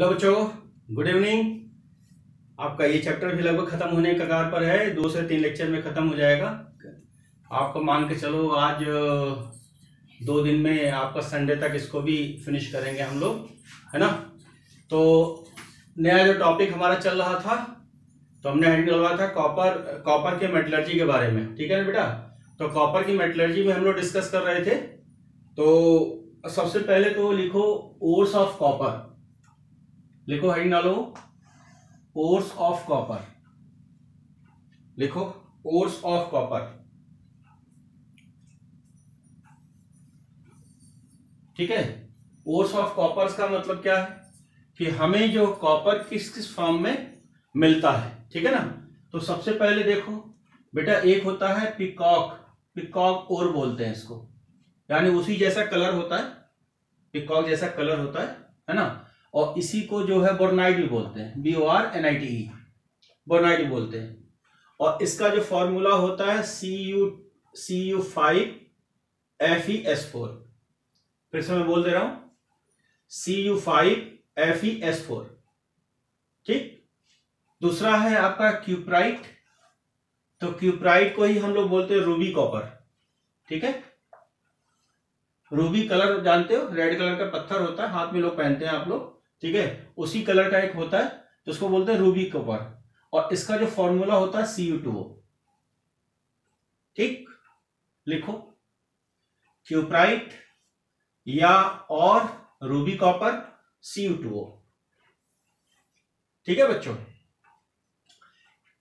Hello बच्चों, good evening. आपका ये चैप्टर भी लगभग खत्म होने के कगार पर है। 2 से 3 लेक्चर में खत्म हो जाएगा। आपको मान के चलो आज 2 दिन में आपका संडे तक इसको भी फिनिश करेंगे हम लोग, है ना। तो नया जो टॉपिक हमारा चल रहा था, तो हमने हेडिंग डलवाया था कॉपर के मेटलर्जी के बारे में, ठीक है ना बेटा। तो कॉपर की मेटलर्जी में हम लोग डिस्कस कर रहे थे। तो सबसे पहले तो लिखो ओर्स ऑफ कॉपर, लिखो हेडिंग डालो ओर्स ऑफ कॉपर, लिखो ओर्स ऑफ कॉपर, ठीक है। ओर्स ऑफ कॉपर का मतलब क्या है कि हमें जो कॉपर किस किस फॉर्म में मिलता है, ठीक है ना। तो सबसे पहले देखो बेटा, एक होता है पिकॉक, पिकॉक ओर बोलते हैं इसको, यानी उसी जैसा कलर होता है, पिकॉक जैसा कलर होता है ना। और इसी को जो है बोर्नाइट भी बोलते हैं, BORNITE, बोर्नाइट बोलते हैं। और इसका जो फॉर्मूला होता है Cu5FeS4। फिर से मैं बोल दे रहा हूं, Cu5FeS4, ठीक। दूसरा है आपका क्यूप्राइट, तो क्यूप्राइट को ही हम लोग बोलते हैं रूबी कॉपर, ठीक है। रूबी कलर जानते हो, रेड कलर का पत्थर होता है, हाथ में लोग पहनते हैं आप लोग, ठीक है। उसी कलर का एक होता है तो उसको बोलते हैं रूबी कॉपर। और इसका जो फॉर्मूला होता है Cu2O, ठीक। लिखो क्यूप्राइट या और रूबी कॉपर Cu2O, ठीक है बच्चों।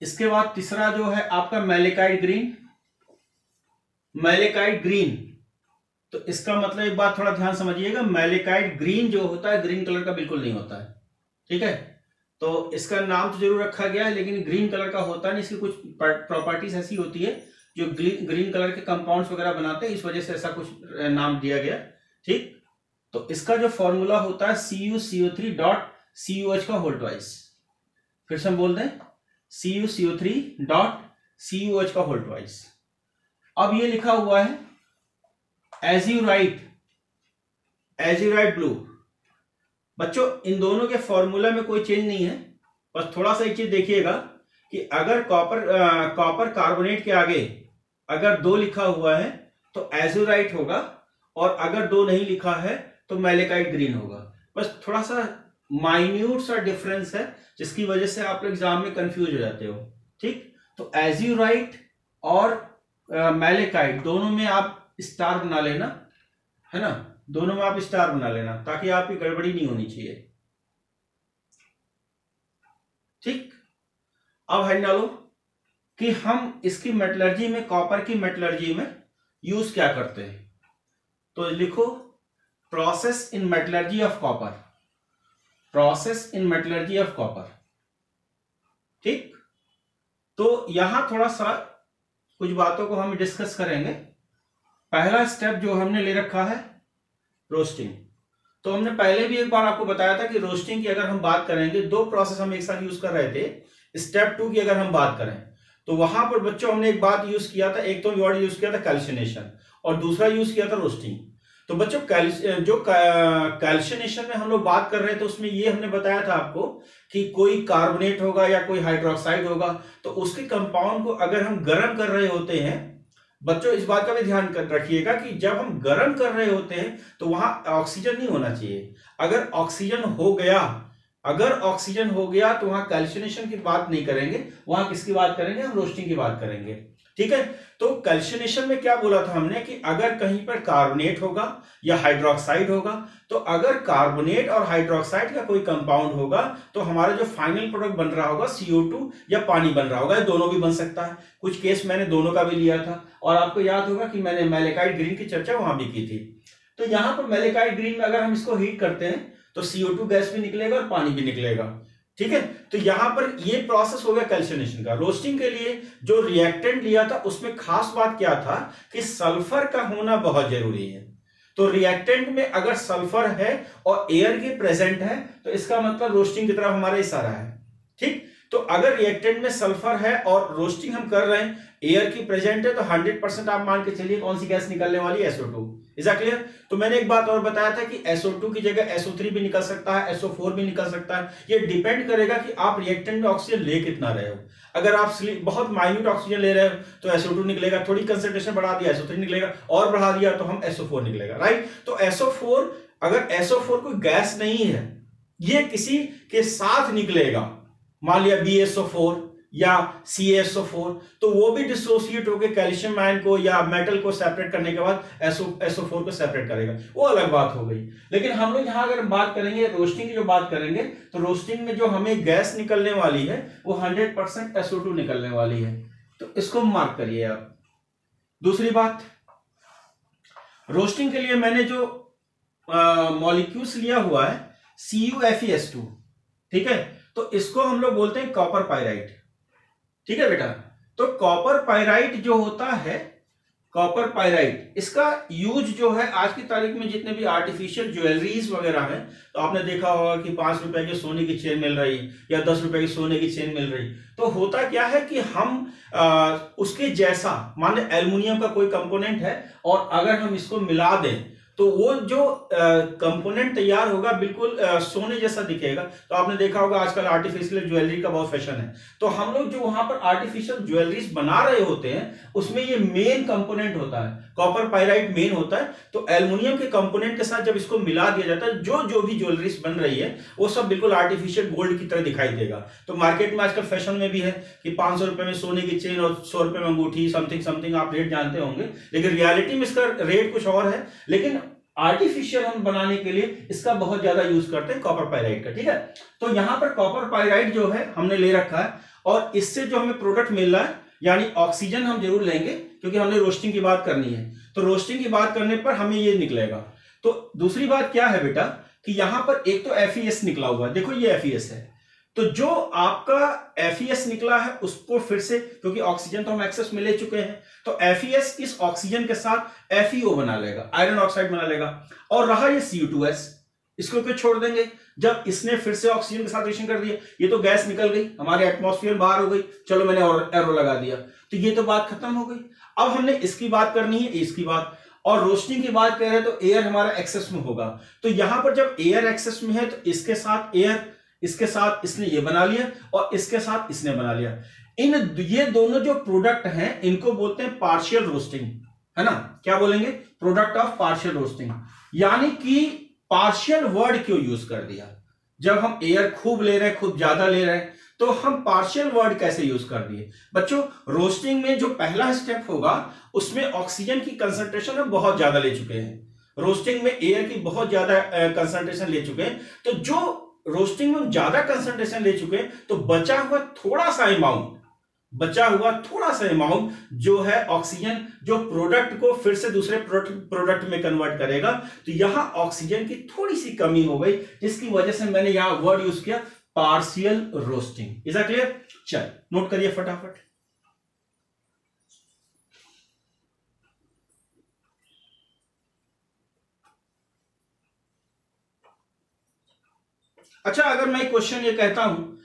इसके बाद तीसरा जो है आपका मैलेकाइट ग्रीन, मैलेकाइट ग्रीन। तो इसका मतलब एक बात थोड़ा ध्यान समझिएगा, मैलेकाइट ग्रीन जो होता है ग्रीन कलर का बिल्कुल नहीं होता है, ठीक है। तो इसका नाम तो जरूर रखा गया है लेकिन ग्रीन कलर का होता नहीं। इसकी कुछ प्रॉपर्टीज ऐसी होती है जो ग्रीन कलर के कंपाउंड्स वगैरह बनाते हैं, इस वजह से ऐसा कुछ नाम दिया गया, ठीक। तो इसका जो फॉर्मूला होता है CuCO3.CuH का होल ट्वाइस। फिर से हम बोल दें CuCO3.CuH का होल ट्वाइस। अब ये लिखा हुआ है एज्यूराइट, एज्यूराइट ब्लू। बच्चों इन दोनों के फॉर्मूला में कोई चेंज नहीं है, बस थोड़ा सा एक चीज देखिएगा कि अगर कॉपर कार्बोनेट के आगे अगर 2 लिखा हुआ है तो एज्यूराइट होगा, और अगर 2 नहीं लिखा है तो मैलेकाइट ग्रीन होगा। बस थोड़ा सा माइन्यूट सा डिफरेंस है जिसकी वजह से आप लोग एग्जाम में कंफ्यूज हो जाते हो, ठीक। तो एज्यूराइट और मैलेकाइट दोनों में आप स्टार बना लेना, है ना। दोनों में आप स्टार बना लेना ताकि आपकी गड़बड़ी नहीं होनी चाहिए, ठीक। अब है डालो कि हम इसकी मेटलर्जी में, कॉपर की मेटलर्जी में यूज क्या करते हैं। तो लिखो process in metallurgy of copper, process in metallurgy of copper, ठीक। तो यहां थोड़ा सा कुछ बातों को हम डिस्कस करेंगे। पहला स्टेप जो हमने ले रखा है रोस्टिंग। तो हमने पहले भी एक बार आपको बताया था कि रोस्टिंग की अगर हम बात करेंगे, 2 प्रोसेस हम एक साथ यूज कर रहे थे। स्टेप 2 की अगर हम बात करें तो वहां पर बच्चों हमने एक बात यूज किया था, एक तो वर्ड यूज किया था कैल्सिनेशन और दूसरा यूज किया था रोस्टिंग। तो बच्चों कैल्सिनेशन में हम लोग बात कर रहे थे, उसमें ये हमने बताया था आपको कि कोई कार्बोनेट होगा या कोई हाइड्रोक्साइड होगा, तो उसके कंपाउंड को अगर हम गर्म कर रहे होते हैं, बच्चों इस बात का भी ध्यान रखिएगा कि जब हम गर्म कर रहे होते हैं तो वहां ऑक्सीजन नहीं होना चाहिए। अगर ऑक्सीजन हो गया तो वहां कैल्सिनेशन की बात नहीं करेंगे, वहां किसकी बात करेंगे, हम रोस्टिंग की बात करेंगे, ठीक है। तो कैल्सिनेशन में क्या बोला था हमने कि अगर कहीं पर कार्बोनेट होगा या हाइड्रोक्साइड होगा, तो अगर कार्बोनेट और हाइड्रोक्साइड का कोई कंपाउंड होगा तो हमारा जो फाइनल प्रोडक्ट बन रहा होगा CO2 या पानी बन रहा होगा। ये दोनों भी बन सकता है। कुछ केस मैंने दोनों का भी लिया था और आपको याद होगा कि मैंने मैलेकाइट ग्रीन की चर्चा वहां भी की थी। तो यहां पर मैलेकाइट ग्रीन में अगर हम इसको हीट करते हैं तो CO2 गैस भी निकलेगा और पानी भी निकलेगा, ठीक है। तो यहां पर ये प्रोसेस हो गया कैल्सिनेशन का। रोस्टिंग के लिए जो रिएक्टेंट लिया था उसमें खास बात क्या था कि सल्फर का होना बहुत जरूरी है। तो रिएक्टेंट में अगर सल्फर है और एयर के प्रेजेंट है तो इसका मतलब रोस्टिंग की तरफ हमारा इशारा है, ठीक। तो अगर रिएक्टेंट में सल्फर है और रोस्टिंग हम कर रहे हैं, एयर की प्रेजेंट है, तो 100% आप मान के चलिए कौन सी गैस निकलने वाली है, SO2। Is that clear? तो मैंने एक बात और बताया था कि SO2 की जगह SO3 भी निकल सकता है, SO4 भी निकल सकता है। ये डिपेंड करेगा कि आप रिएक्टेंट में ऑक्सीजन ले कितना रहे हो। अगर आप बहुत माइन्यूट ऑक्सीजन ले रहे हो तो SO2 निकलेगा, थोड़ी कंसेंट्रेशन बढ़ा दिया SO3 निकलेगा, और बढ़ा दिया तो हम SO4 निकलेगा, राइट? तो SO4, अगर SO4 कोई गैस नहीं है, ये किसी के साथ निकलेगा, मान लिया BSO4 या CaSO4, तो वो भी डिसोसिएट होकर कैल्शियम आयन को या मेटल को सेपरेट करने के बाद SO4 को सेपरेट करेगा, वो अलग बात हो गई। लेकिन हम लोग यहां अगर बात करेंगे रोस्टिंग की, जो बात करेंगे, तो रोस्टिंग में जो हमें गैस निकलने वाली है वो 100% SO2 निकलने वाली है, तो इसको मार्क करिए आप। दूसरी बात, रोस्टिंग के लिए मैंने जो मॉलिक्यूल्स लिया हुआ है CuFeS2, ठीक है, तो इसको हम लोग बोलते हैं कॉपर पाइराइट, ठीक है बेटा। तो कॉपर पाइराइट जो होता है, कॉपर पाइराइट, इसका यूज जो है आज की तारीख में जितने भी आर्टिफिशियल ज्वेलरीज वगैरह हैं, तो आपने देखा होगा कि 5 रुपए की सोने की चेन मिल रही या 10 रुपए की सोने की चेन मिल रही। तो होता क्या है कि हम उसके जैसा, मान लें एल्युमिनियम का कोई कंपोनेंट है और अगर हम इसको मिला दें तो वो जो कंपोनेंट तैयार होगा बिल्कुल सोने जैसा दिखेगा। तो आपने देखा होगा आजकल आर्टिफिशियल ज्वेलरी का बहुत फैशन है, तो हम लोग जो वहां पर आर्टिफिशियल ज्वेलरीज बना रहे होते हैं उसमें ये मेन कंपोनेंट होता है, कॉपर पाइराइट मेन होता है। तो एल्युमिनियम के कंपोनेंट के साथ जब इसको मिला दिया जाता है, जो भी ज्वेलरीज बन रही है वो सब बिल्कुल आर्टिफिशियल गोल्ड की तरह दिखाई देगा। तो मार्केट में आजकल फैशन में भी है कि 500 रुपए में सोने की चेन और 100 रुपए में अंगूठी, समथिंग आप रेट जानते होंगे, लेकिन रियलिटी में इसका रेट कुछ और है। लेकिन आर्टिफिशियल हम बनाने के लिए इसका बहुत ज्यादा यूज करते हैं कॉपर पाइराइट का, ठीक है। तो यहां पर कॉपर पाइराइट जो है हमने ले रखा है, और इससे जो हमें प्रोडक्ट मिल रहा है, यानी ऑक्सीजन हम जरूर लेंगे क्योंकि हमने रोस्टिंग की बात करनी है, तो रोस्टिंग की बात करने पर हमें ये निकलेगा। तो दूसरी बात क्या है बेटा कि यहां पर एक तो FeS निकला हुआ है, देखो ये FeS है, तो जो आपका FeS निकला है उसको फिर से, क्योंकि ऑक्सीजन तो हम एक्सेस में ले चुके हैं, तो FeS इस ऑक्सीजन के साथ FeO बना लेगा, आयरन ऑक्साइड बना लेगा, और रहा ये Cu2S, इसको क्यों छोड़ देंगे जब इसने फिर से ऑक्सीजन के साथ रिएक्शन कर दिया। ये तो गैस निकल गई, हमारे एटमॉस्फेयर बाहर हो गई, चलो मैंने एरो लगा दिया, तो ये तो बात खत्म हो गई। अब हमने इसकी बात करनी है, इसकी बात, और रोस्टिंग की बात कर रहे हैं तो एयर हमारा एक्सेस में होगा। तो यहां पर जब एयर एक्सेस में है तो इसके साथ एयर, इसके साथ इसने ये बना लिया और इसके साथ इसने बना लिया। ये दोनों जो प्रोडक्ट हैं इनको बोलते हैं पार्शियल रोस्टिंग, है ना। क्या बोलेंगे? Product of partial roasting. यानी कि पार्शियल वर्ड क्यों यूज कर दिया? जब हम एयर खूब ले रहे हैं, खूब ज्यादा ले रहे हैं, तो हम पार्शियल वर्ड कैसे यूज कर दिए? बच्चों, रोस्टिंग में जो पहला स्टेप होगा उसमें ऑक्सीजन की कंसंट्रेशन हम बहुत ज्यादा ले चुके हैं, रोस्टिंग में एयर की बहुत ज्यादा कंसंट्रेशन ले चुके हैं। तो जो रोस्टिंग में ज्यादा कंसंट्रेशन ले चुके हैं, तो बचा हुआ थोड़ा सा अमाउंट जो है ऑक्सीजन, जो प्रोडक्ट को फिर से दूसरे प्रोडक्ट में कन्वर्ट करेगा। तो यहां ऑक्सीजन की थोड़ी सी कमी हो गई, जिसकी वजह से मैंने यहां वर्ड यूज किया partial roasting. Is that clear? चल नोट करिए फटाफट। अच्छा, अगर मैं क्वेश्चन ये कहता हूं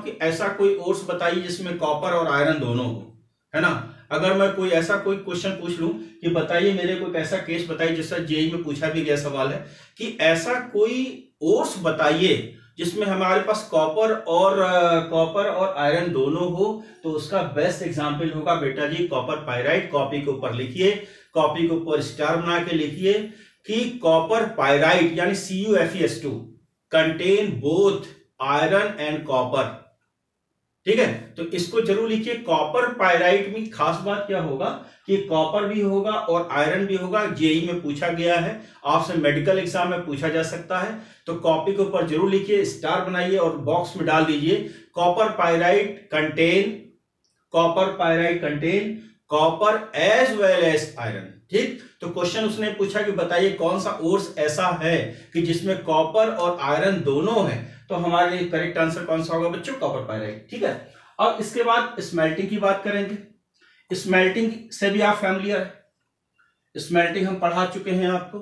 कि ऐसा कोई ओर्स बताइए जिसमें कॉपर और आयरन दोनों हो, है ना। अगर मैं कोई ऐसा कोई क्वेश्चन पूछ लूं कि बताइए मेरे को एक ऐसा केस बताइए, जिससे जेईई में पूछा भी गया सवाल है कि ऐसा कोई ओर्स बताइए जिसमें हमारे पास कॉपर और आयरन दोनों हो, तो उसका बेस्ट एग्जांपल होगा बेटा जी कॉपर पाइराइट। कॉपी के ऊपर लिखिए, कॉपी के ऊपर स्टार बना के लिखिए कि कॉपर पाइराइट यानी CuFeS2 contain both iron and copper, ठीक है। तो इसको जरूर लिखिए। कॉपर पाइराइट में खास बात क्या होगा कि कॉपर भी होगा और आयरन भी होगा। जेईई में पूछा गया है, आपसे मेडिकल एग्जाम में पूछा जा सकता है, तो कॉपी के ऊपर जरूर लिखिए, स्टार बनाइए और बॉक्स में डाल दीजिए copper pyrite contain copper as well as iron, ठीक। तो क्वेश्चन उसने पूछा कि बताइए कौन सा ओर्स ऐसा है कि जिसमें कॉपर और आयरन दोनों है, तो हमारे लिए करेक्ट आंसर कौन सा होगा बच्चों? कॉपर पाइराइट, ठीक है। अब इसके बाद स्मेल्टिंग की बात करेंगे। स्मेल्टिंग से भी आप फैमिलियर है, स्मेल्टिंग हम पढ़ा चुके हैं आपको।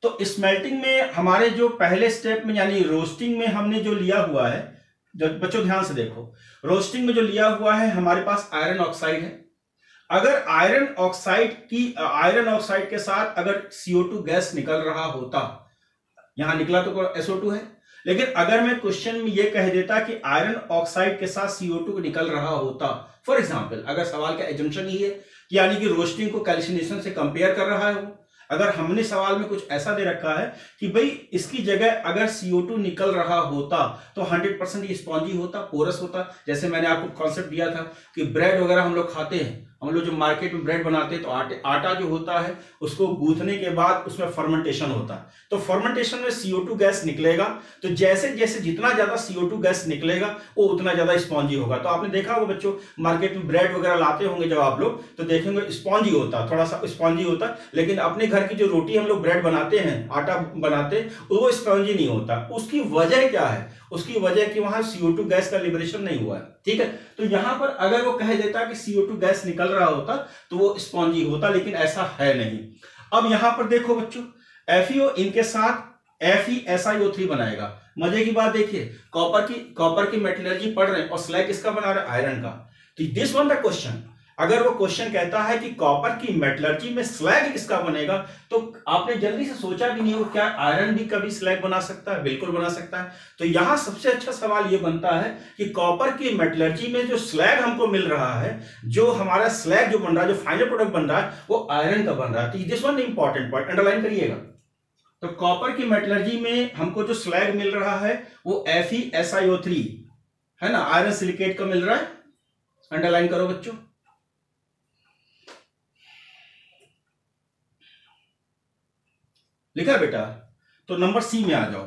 तो स्मेल्टिंग में हमारे जो पहले स्टेप में यानी रोस्टिंग में हमने जो लिया हुआ है बच्चों ध्यान से देखो, रोस्टिंग में जो लिया हुआ है हमारे पास आयरन ऑक्साइड है। अगर आयरन ऑक्साइड के साथ अगर CO2 गैस निकल रहा होता, यहां निकला तो SO2 है, लेकिन अगर मैं क्वेश्चन में ये कह देता कि आयरन ऑक्साइड के साथ CO2 निकल रहा होता, फॉर एग्जांपल, अगर सवाल का एजम्पशन ही है कि यानी कि रोस्टिंग को कैल्सिनेशन से कंपेयर कर रहा है वो, अगर हमने सवाल में कुछ ऐसा दे रखा है कि भाई इसकी जगह अगर CO2 निकल रहा होता तो 100% ये स्पॉन्जी होता, पोरस होता। जैसे मैंने आपको कॉन्सेप्ट दिया था कि ब्रेड वगैरह हम लोग खाते हैं, हम लोग जो मार्केट में ब्रेड बनाते हैं तो आटा जो होता है उसको गूंथने के बाद उसमें फर्मेंटेशन होता है, तो फर्मेंटेशन में CO2 गैस निकलेगा, तो जैसे जैसे जितना ज्यादा CO2 गैस निकलेगा वो उतना ज्यादा स्पॉन्जी होगा। तो आपने देखा होगा बच्चों, मार्केट में ब्रेड वगैरह लाते होंगे जब आप लोग तो देखेंगे स्पॉन्जी होता, थोड़ा सा स्पॉन्जी होता, लेकिन अपने घर की जो रोटी हम लोग ब्रेड बनाते हैं, आटा बनाते हैं, वो स्पॉन्जी नहीं होता। उसकी वजह क्या है? उसकी वजह कि वहां CO2 गैस का लिबरेशन नहीं हुआ है, ठीक है। तो यहां पर अगर वो कह देता कि CO2 गैस निकल रहा होता तो वो स्पॉन्जी होता, लेकिन ऐसा है नहीं। अब यहां पर देखो बच्चों, FeO इनके साथ FeSiO3 बनाएगा। मजे की बात देखिए, कॉपर की मेटलर्जी पढ़ रहे हैं और स्लैग किसका बना रहे हैं? आयरन का। तो दिस वन द क्वेश्चन, अगर वो क्वेश्चन कहता है कि कॉपर की मेटलर्जी में स्लैग किसका बनेगा, तो आपने जल्दी से सोचा भी नहीं हो क्या आयरन भी कभी स्लैग बना सकता है? बिल्कुल बना सकता है। तो यहां सबसे अच्छा सवाल ये बनता है कि कॉपर की मेटलर्जी में जो स्लैग हमको मिल रहा है, जो हमारा स्लैग जो बन रहा है, जो फाइनल प्रोडक्ट बन रहा है, वो आयरन का बन रहा है। तो this one important point, underline करिएगा। तो कॉपर की मेटलर्जी में हमको जो स्लैग मिल रहा है वो FeSiO3 है ना, आयरन सिलिकेट का मिल रहा है। अंडरलाइन करो बच्चों। लिखा है बेटा? तो नंबर C में आ जाओ,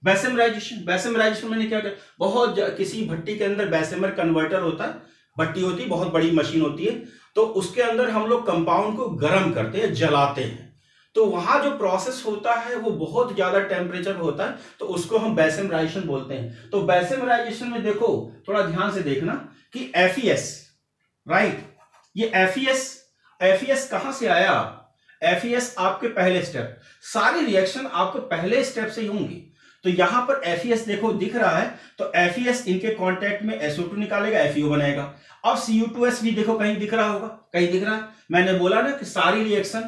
बेसेमराइजेशन मैंने क्या किया, बहुत किसी भट्टी के अंदर बेसेमर कन्वर्टर होता है, भट्टी होती है, बहुत बड़ी मशीन होती है, तो उसके अंदर हम लोग कंपाउंड को गर्म करते हैं, जलाते हैं, तो वहां जो प्रोसेस होता है वो बहुत ज्यादा टेम्परेचर होता है, तो उसको हम बेसेमराइजेशन बोलते हैं। तो बेसेमराइजेशन में देखो, थोड़ा ध्यान से देखना कि FeS, राइट, ये FeS कहां से आया? FeS आपके पहले स्टेप, सारी रिएक्शन आपको पहले स्टेप से ही होंगी। तो यहां पर FeS देखो दिख रहा है, तो FeS इनके कांटेक्ट में SO2 निकालेगा, FeO बनाएगा। अब Cu2S भी देखो कहीं दिख रहा होगा, कहीं दिख रहा है। मैंने बोला ना कि सारी रिएक्शन,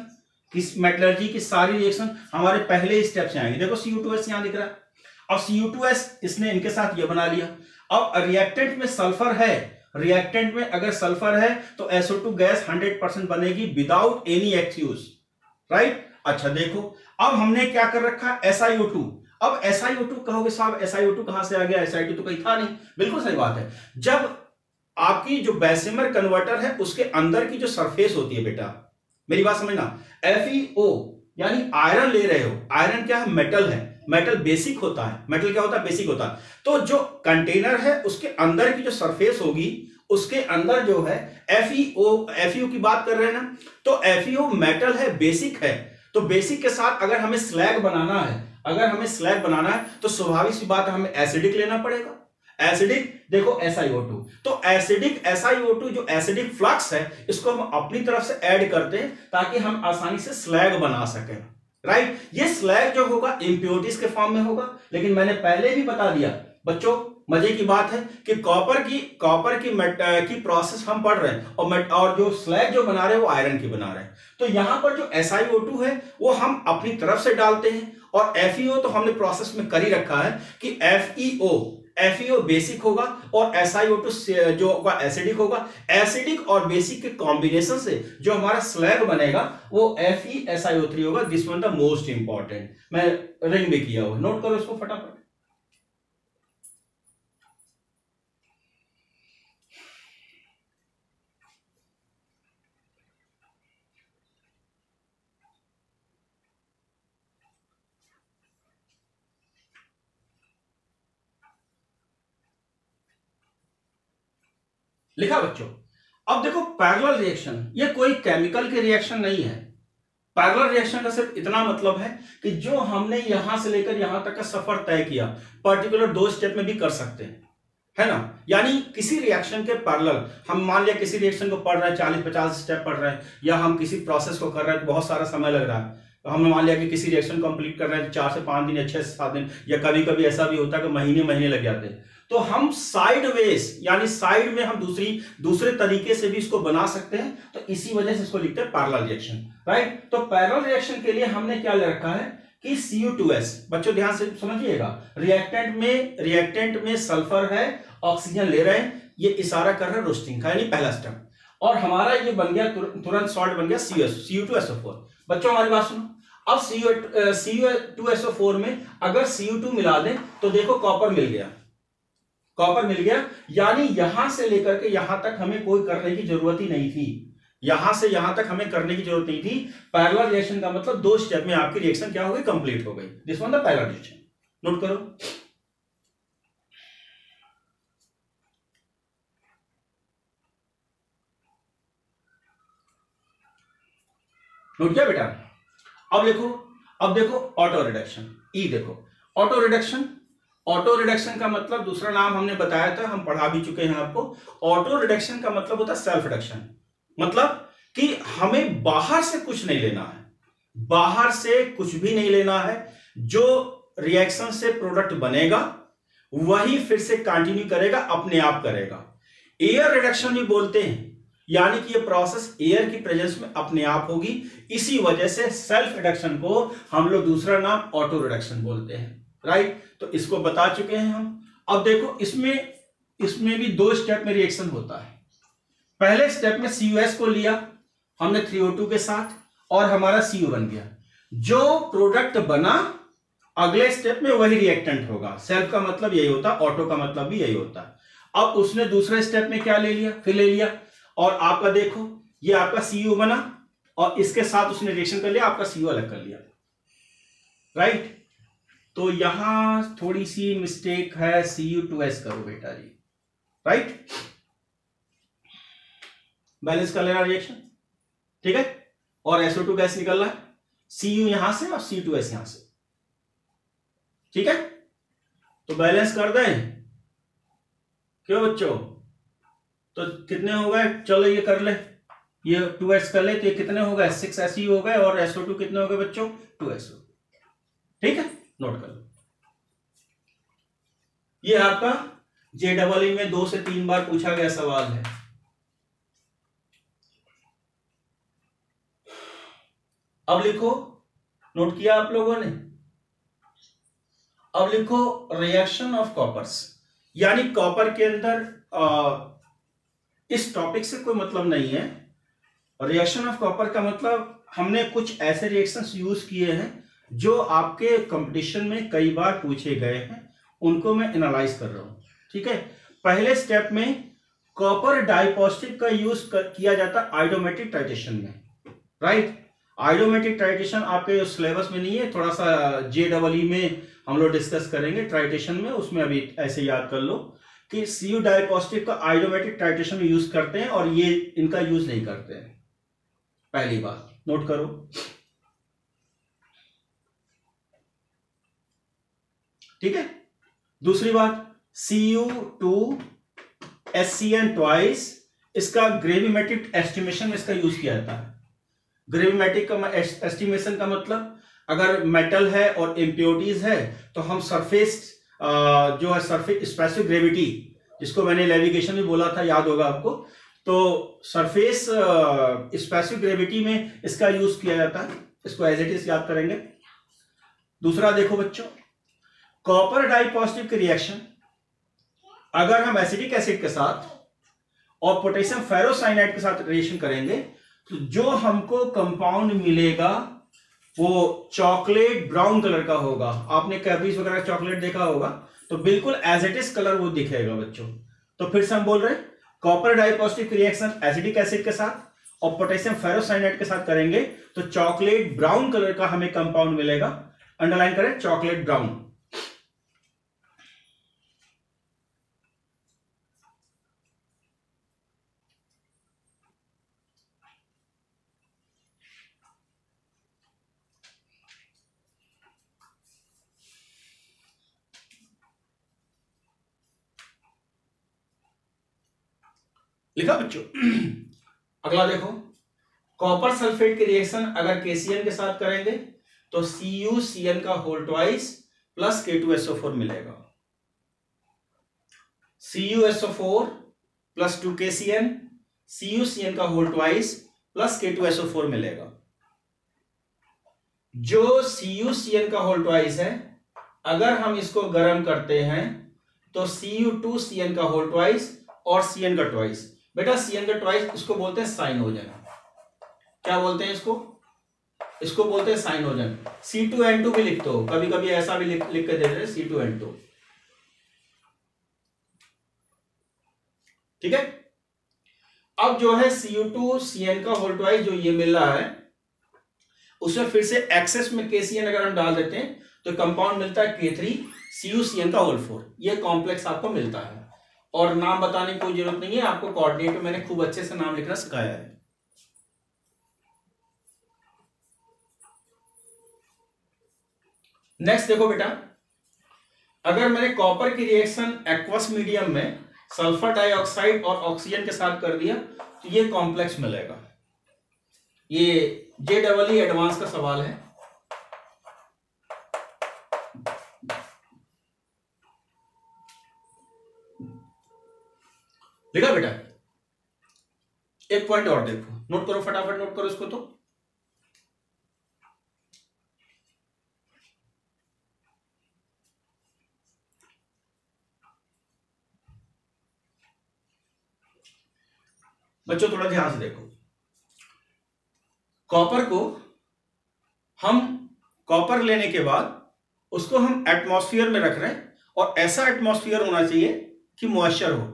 किस मेटलर्जी की सारी रिएक्शन हमारे पहले स्टेप से आएंगे। देखो Cu2S यहां दिख रहा है, अब Cu2S इसने इनके साथ ये बना लिया। अब रिएक्टेंट में सल्फर है, रिएक्टेंट में अगर सल्फर है तो SO2 गैस 100% बनेगी विदाउट एनी एक्सक्यूज, राइट। अच्छा देखो, अब हमने क्या कर रखा? SiO2। अब SiO2 कहोगे साहब SiO2 कहां से आ गया? SiO2 तो कहीं था नहीं। बिल्कुल सही बात है, जब आपकी जो बेसेमर कन्वर्टर है उसके अंदर की जो सरफेस होती है बेटा, मेरी बात समझना, FeO यानी आयरन ले रहे हो, आयरन क्या है? मेटल है, मेटल बेसिक होता है। मेटल क्या होता है? बेसिक होता है। तो जो कंटेनर है उसके अंदर की जो सरफेस होगी, उसके अंदर जो है FeO की बात कर रहे हैं ना, तो FeO मेटल है, बेसिक है। तो बेसिक के साथ अगर हमें स्लैग बनाना है, तो स्वाभाविक सी बात है हमें एसिडिक लेना पड़ेगा। एसिडिक देखो SiO2, तो एसिडिक SiO2 जो एसिडिक फ्लक्स है, इसको हम अपनी तरफ से ऐड करते हैं ताकि हम आसानी से स्लैग बना सकें, राइट। ये स्लैग जो होगा इंप्योरिटीज के फॉर्म में होगा, लेकिन मैंने पहले भी बता दिया बच्चों, मजे की बात है कि कॉपर की प्रोसेस हम पढ़ रहे हैं और जो स्लैग जो बना रहे हैं वो आयरन की बना रहे हैं। तो यहां पर जो SiO2 है वो हम अपनी तरफ से डालते हैं, और FeO तो हमने प्रोसेस में कर ही रखा है कि FeO बेसिक होगा और SiO2 जो होगा एसिडिक होगा। एसिडिक और बेसिक के कॉम्बिनेशन से जो हमारा स्लैग बनेगा वो FeSiO3 होगा। This one the most important, मैं रिंग में किया हुआ, नोट करो इसको फटाफट। लिखा बच्चों? अब देखो पैरेलल रिएक्शन, ये कोई केमिकल की रिएक्शन नहीं है। पैरेलल रिएक्शन का सिर्फ इतना मतलब है कि जो हमने यहां से लेकर यहां तक का सफर तय किया, पर्टिकुलर 2 स्टेप में भी कर सकते हैं, है ना। यानी किसी रिएक्शन के पैरेलल, हम मान लिया किसी रिएक्शन को पढ़ रहे हैं, 40-50 स्टेप पढ़ रहे हैं, या हम किसी प्रोसेस को कर रहे हैं, बहुत सारा समय लग रहा है, हमने मान लिया कि किसी रिएक्शन कंप्लीट कर रहे हैं 4 से 5 दिन या 6 से 7 दिन, या कभी कभी ऐसा भी होता है कि महीने महीने लग जाते हैं, तो हम साइड वेज यानी साइड में हम दूसरे तरीके से भी इसको बना सकते हैं, तो इसी वजह से इसको लिखते हैं पैरेलल रिएक्शन, राइट। तो पैरेलल रिएक्शन के लिए हमने क्या ले रखा है कि Cu2S, बच्चों ध्यान से समझिएगा, रिएक्टेंट में सल्फर है, ऑक्सीजन ले रहे हैं, ये इशारा कर रहा है रोस्टिंग का, यानी पहला स्टेप, और हमारा ये बन गया तुरंत सॉल्ट बन गया Cu2SO4। बच्चों हमारी बात सुनो, अब Cu2SO4 में अगर Cu2 मिला दें तो देखो कॉपर मिल गया, यानी यहां से लेकर के यहां तक हमें कोई करने की जरूरत ही नहीं थी, यहां से यहां तक हमें करने की जरूरत नहीं थी। पैरेलल रिएक्शन का मतलब 2 स्टेप में आपकी रिएक्शन क्या हो गई, कंप्लीट हो गई। This one the parallel reaction, note करो। नोट किया बेटा? अब देखो ऑटो रिडक्शन, ई देखो ऑटो रिडक्शन का मतलब दूसरा नाम हमने बताया था, हम पढ़ा भी चुके हैं आपको। ऑटो रिडक्शन का मतलब होता है सेल्फ रिडक्शन, मतलब कि हमें बाहर से कुछ नहीं लेना है, बाहर से कुछ भी नहीं लेना है, जो रिएक्शन से प्रोडक्ट बनेगा वही फिर से कंटिन्यू करेगा, अपने आप करेगा। एयर रिडक्शन भी बोलते हैं, यानी कि ये प्रोसेस एयर की प्रेजेंस में अपने आप होगी, इसी वजह से सेल्फ रिडक्शन को हम लोग दूसरा नाम ऑटो रिडक्शन बोलते हैं, राइट। तो इसको बता चुके हैं हम। अब देखो इसमें भी 2 स्टेप में रिएक्शन होता है। पहले स्टेप में CuS को लिया हमने 3O2 के साथ और हमारा Cu बन गया, जो प्रोडक्ट बना अगले स्टेप में वही रिएक्टेंट होगा। सेल्फ का मतलब यही होता है, ऑटो का मतलब भी यही होता है। अब उसने दूसरे स्टेप में क्या ले लिया, फिर ले लिया, और आपका देखो ये आपका Cu बना और इसके साथ उसने रिएक्शन कर लिया, आपका Cu अलग कर लिया, राइट। तो यहां थोड़ी सी मिस्टेक है, Cu2S करो बेटा जी, राइट। बैलेंस कर लेना रिएक्शन, ठीक है, और SO2 गैस निकल रहा है, Cu यहां से और C2S यहां से, ठीक है। तो बैलेंस कर दें क्यों बच्चों? तो कितने हो गए, चलो ये कर ले, ये 2S कर ले, तो ये कितने हो गए, 6Se हो गए, और SO2 कितने हो गए बच्चों, 2SO, ठीक है, नोट कर लो। ये आपका JEE में 2 से 3 बार पूछा गया सवाल है। अब लिखो, नोट किया आप लोगों ने? अब लिखो रिएक्शन ऑफ कॉपर्स, यानी कॉपर के अंदर इस टॉपिक से कोई मतलब नहीं है। रिएक्शन ऑफ कॉपर का मतलब हमने कुछ ऐसे रिएक्शंस यूज किए हैं जो आपके कंपटीशन में कई बार पूछे गए हैं, उनको मैं एनालाइज कर रहा हूं, ठीक है। पहले स्टेप में कॉपर डाइपॉजिटिव का यूज किया जाता है आइडोमेटिक टाइटेशन में, राइट। आइडोमेटिक टाइटेशन आपके सिलेबस में नहीं है, थोड़ा सा JEE में हम लोग डिस्कस करेंगे टाइटेशन में, उसमें अभी ऐसे याद कर लो कि Cu डाइपॉजिटिव का आइडोमेटिक टाइटेशन में यूज करते हैं और ये इनका यूज नहीं करते हैं, पहली बात नोट करो। ठीक है, दूसरी बात Cu2SCN ट्वाइस, इसका ग्रेविमेट्रिक एस्टिमेशन में इसका यूज किया जाता है। ग्रेविमेट्रिक का एस्टिमेशन का मतलब अगर मेटल है और इम्प्योरिटीज है तो हम सरफेस जो है सरफेस स्पेसिफिक ग्रेविटी, जिसको मैंने नेविगेशन में बोला था, याद होगा आपको, तो सरफेस स्पेसिफिक ग्रेविटी में इसका यूज किया जाता है, इसको एज इट इज याद करेंगे। दूसरा देखो बच्चों, कॉपर डाइपॉजिटिव की रिएक्शन अगर हम एसिटिक एसिड के साथ और पोटेशियम फेरोसाइनाइड के साथ रिएक्शन करेंगे तो जो हमको कंपाउंड मिलेगा वो चॉकलेट ब्राउन कलर का होगा। आपने कैडबरीज वगैरह चॉकलेट देखा होगा, तो बिल्कुल एज इट इज कलर वो दिखेगा बच्चों। तो फिर से हम बोल रहे हैं कॉपर डाइपॉजिटिव की रिएक्शन एसिटिक एसिड के साथ और पोटेशियम फेरोसाइनाइड के साथ करेंगे तो चॉकलेट ब्राउन कलर का हमें कंपाउंड मिलेगा। अंडरलाइन करें, चॉकलेट ब्राउन। लिखा बच्चों? अगला देखो, कॉपर सल्फेट की रिएक्शन अगर KCl के साथ करेंगे तो CuCN का होल ट्वाइस प्लस K2SO4 मिलेगा। CuSO4 प्लस 2KCN, CuCN का होल ट्वाइस प्लस K2SO4 मिलेगा। जो CuCN का होल ट्वाइस है, अगर हम इसको गर्म करते हैं तो Cu2CN का होल ट्वाइस और Cn का ट्वाइस, बेटा Cn का ट्वाइस इसको बोलते हैं साइनोजन। क्या बोलते हैं इसको? इसको बोलते हैं साइनोजन। C2N2 भी लिखते हो, कभी कभी ऐसा भी लिख के दे रहे C2N2। ठीक है। अब जो है Cu2CN का होल ट्वाइस जो ये मिल रहा है, उसमें फिर से एक्सेस में KCN अगर हम डाल देते हैं तो कंपाउंड मिलता है K3CuCN का होल 4। ये कॉम्प्लेक्स आपको मिलता है और नाम बताने की कोई जरूरत नहीं है, आपको कोऑर्डिनेट में मैंने खूब अच्छे से नाम लिखना सिखाया है। नेक्स्ट देखो बेटा, अगर मैंने कॉपर की रिएक्शन एक्वस मीडियम में सल्फर डाइऑक्साइड और ऑक्सीजन के साथ कर दिया तो ये कॉम्प्लेक्स मिलेगा। ये JEE एडवांस का सवाल है। लिखा बेटा? एक पॉइंट और देखो, नोट करो फटाफट, नोट करो इसको। तो बच्चों थोड़ा ध्यान से देखो, कॉपर को हम कॉपर लेने के बाद उसको हम एटमॉस्फेयर में रख रहे हैं और ऐसा एटमॉस्फेयर होना चाहिए कि मॉइस्चर हो।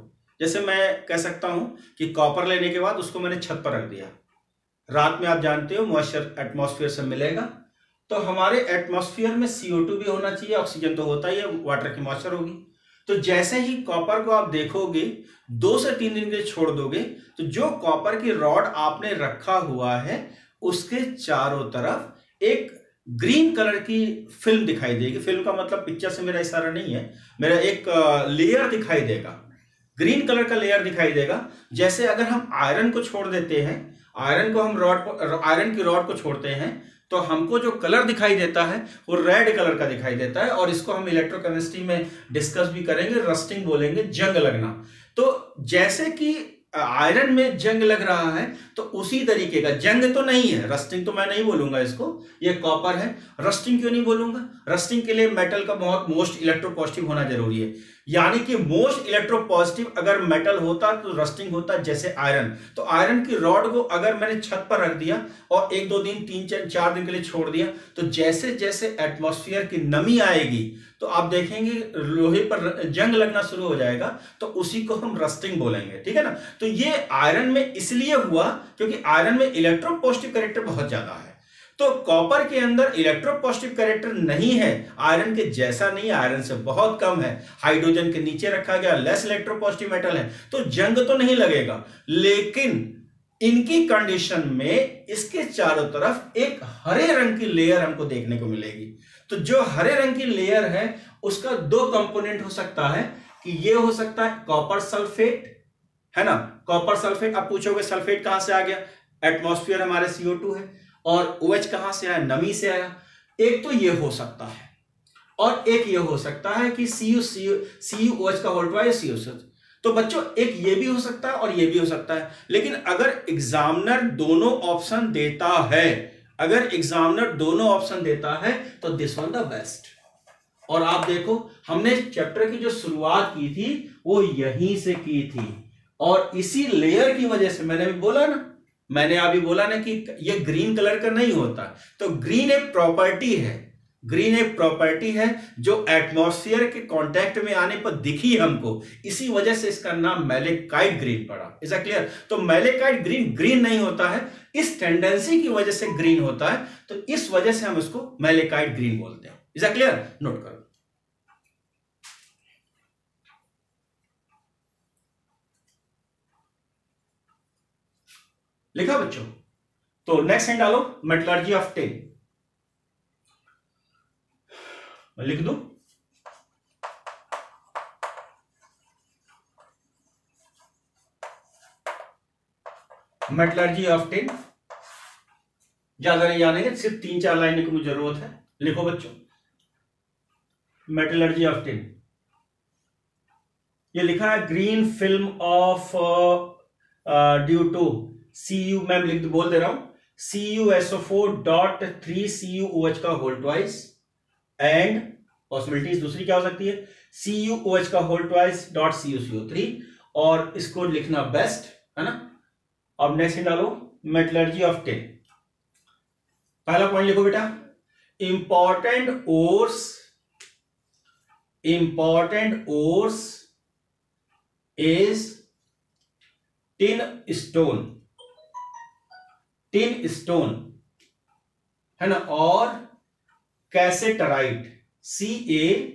जैसे मैं कह सकता हूं कि कॉपर लेने के बाद उसको मैंने छत पर रख दिया, रात में आप जानते हो मॉइस्चर एटमॉस्फेयर से मिलेगा, तो हमारे एटमॉस्फेयर में CO2 भी होना चाहिए, ऑक्सीजन तो होता ही है, वाटर की मॉइस्चर होगी। तो जैसे ही कॉपर को आप देखोगे 2 से 3 दिन के लिए छोड़ दोगे तो जो कॉपर की रॉड आपने रखा हुआ है उसके चारों तरफ एक ग्रीन कलर की फिल्म दिखाई देगी। फिल्म का मतलब पिक्चर से मेरा इशारा नहीं है, मेरा एक लेयर दिखाई देगा, ग्रीन कलर का लेयर दिखाई देगा। जैसे अगर हम आयरन को छोड़ देते हैं, आयरन को हम आयरन की रॉड को छोड़ते हैं तो हमको जो कलर दिखाई देता है वो रेड कलर का दिखाई देता है, और इसको हम इलेक्ट्रोकेमिस्ट्री में डिस्कस भी करेंगे, रस्टिंग बोलेंगे, जंग लगना। तो जैसे कि आयरन में जंग लग रहा है तो उसी तरीके का, जंग तो नहीं है, रस्टिंग तो मैं नहीं बोलूंगा इसको, ये कॉपर है। रस्टिंग क्यों नहीं बोलूंगा? रस्टिंग के लिए मेटल का बहुत मोस्ट इलेक्ट्रोपॉजिटिव होना जरूरी है, यानी कि मोस्ट इलेक्ट्रोपॉजिटिव अगर मेटल होता तो रस्टिंग होता जैसे आयरन। तो आयरन की रॉड को अगर मैंने छत पर रख दिया और 1-2 दिन 3-4 दिन के लिए छोड़ दिया तो जैसे जैसे एटमॉस्फेयर की नमी आएगी तो आप देखेंगे लोहे पर जंग लगना शुरू हो जाएगा, तो उसी को हम रस्टिंग बोलेंगे। ठीक है ना? तो ये आयरन में इसलिए हुआ क्योंकि आयरन में इलेक्ट्रोपॉजिटिव कैरेक्टर बहुत ज्यादा है, तो कॉपर के अंदर इलेक्ट्रोपॉजिटिव कैरेक्टर नहीं है, आयरन के जैसा नहीं, आयरन से बहुत कम है, हाइड्रोजन के नीचे रखा गया, लेस इलेक्ट्रोपॉजिटिव मेटल है, तो जंग तो नहीं लगेगा। लेकिन इनकी कंडीशन में इसके चारों तरफ एक हरे रंग की लेयर हमको देखने को मिलेगी। तो जो हरे रंग की लेयर है उसका 2 कंपोनेंट हो सकता है, कि ये हो सकता है कॉपर सल्फेट, है ना, कॉपर सल्फेट। आप पूछोगे सल्फेट कहां से आ गया? एटमॉस्फेयर हमारे CO2 है और OH कहां से आया? नमी से आया। एक तो ये हो सकता है और एक ये हो सकता है कि CuOH का होल ट्वाइस CuOH। तो बच्चों एक ये भी हो सकता है और ये भी हो सकता है, लेकिन अगर एग्जामिनर दोनों ऑप्शन देता है, अगर एग्जामिनर दोनों ऑप्शन देता है तो दिस वन द बेस्ट। और आप देखो हमने चैप्टर की जो शुरुआत की थी वो यहीं से की थी, और इसी लेयर की वजह से मैंने अभी बोला ना कि ये ग्रीन कलर का नहीं होता। तो ग्रीन एक प्रॉपर्टी है, ग्रीन एक प्रॉपर्टी है जो एटमॉस्फेयर के कांटेक्ट में आने पर दिखी हमको, इसी वजह से इसका नाम मैलेकाइट ग्रीन पड़ा। Is a clear? तो मैलेकाइट ग्रीन ग्रीन नहीं होता है, इस टेंडेंसी की वजह से ग्रीन होता है, तो इस वजह से हम इसको मैलेकाइट ग्रीन बोलते हैं। Is a clear? नोट करो। लिखा बच्चों? तो नेक्स्ट हैंड डालो, मेटलर्जी ऑफ टिन। मैं लिख दूं? मेटलर्जी ऑफ टिन, ज्यादा नहीं जानेंगे, सिर्फ 3-4 लाइन की मुझे जरूरत है। लिखो बच्चों, मेटलर्जी ऑफ टिन। ये लिखा है green film of due to Cu, मैं बोल दे रहा हूं, CuSO4.3 का होल ट्वाइस एंड पॉसिबिलिटीज दूसरी क्या हो सकती है, CuOH का होल ट्वाइस डॉट CuCO3, और इसको लिखना बेस्ट है ना। अब नेक्स्ट डालो मेटलर्जी ऑफ टिन। पहला पॉइंट लिखो बेटा, important ores is tin stone है ना, और कैसेटराइट CASSITERITE,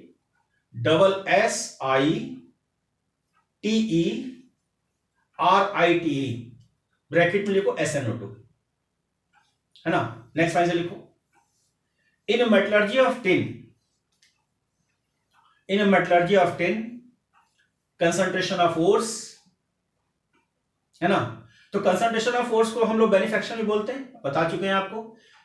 ब्रैकेट में लिखो SnO2 है ना। नेक्स्ट लाइन से लिखो, in metallurgy of tin concentration of ores है ना। तो कंसंट्रेशन ऑफ ओर्स को हम लोग बेनिफैक्शन में बोलते हैं, बता चुके हैं आपको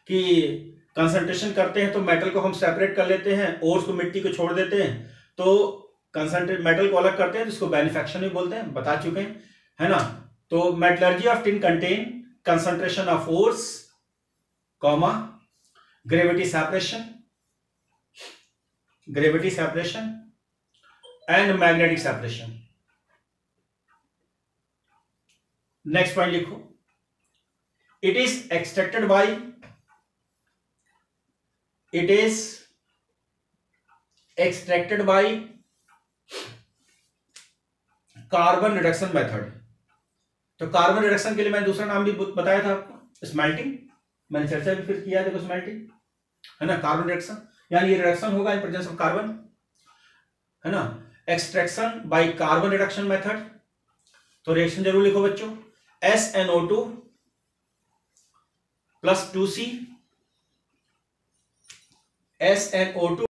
कि कंसंट्रेशन करते हैं तो मेटल को हम सेपरेट कर लेते हैं, ओर्स को मिट्टी को छोड़ देते हैं, तो कंसंट्रेट मेटल को अलग करते हैं, जिसको बेनिफैक्शन में बोलते हैं, बता चुके हैं है ना। तो metallurgy of tin contain concentration of ores comma gravity separation and magnetic separation. Next point लिखो, it is extracted by carbon reduction method. तो कार्बन रिडक्शन के लिए मैंने दूसरा नाम भी बताया था आपको, स्मेल्टिंग, मैंने चर्चा भी फिर किया, देखो स्मेल्टिंग है ना, कार्बन रिडक्शन, यानी ये रिडक्शन होगा इन प्रेजेंस ऑफ कार्बन है ना। Extraction bye carbon reduction method, तो रिएक्शन जरूर लिखो बच्चों, SnO2 + 2C, SnO2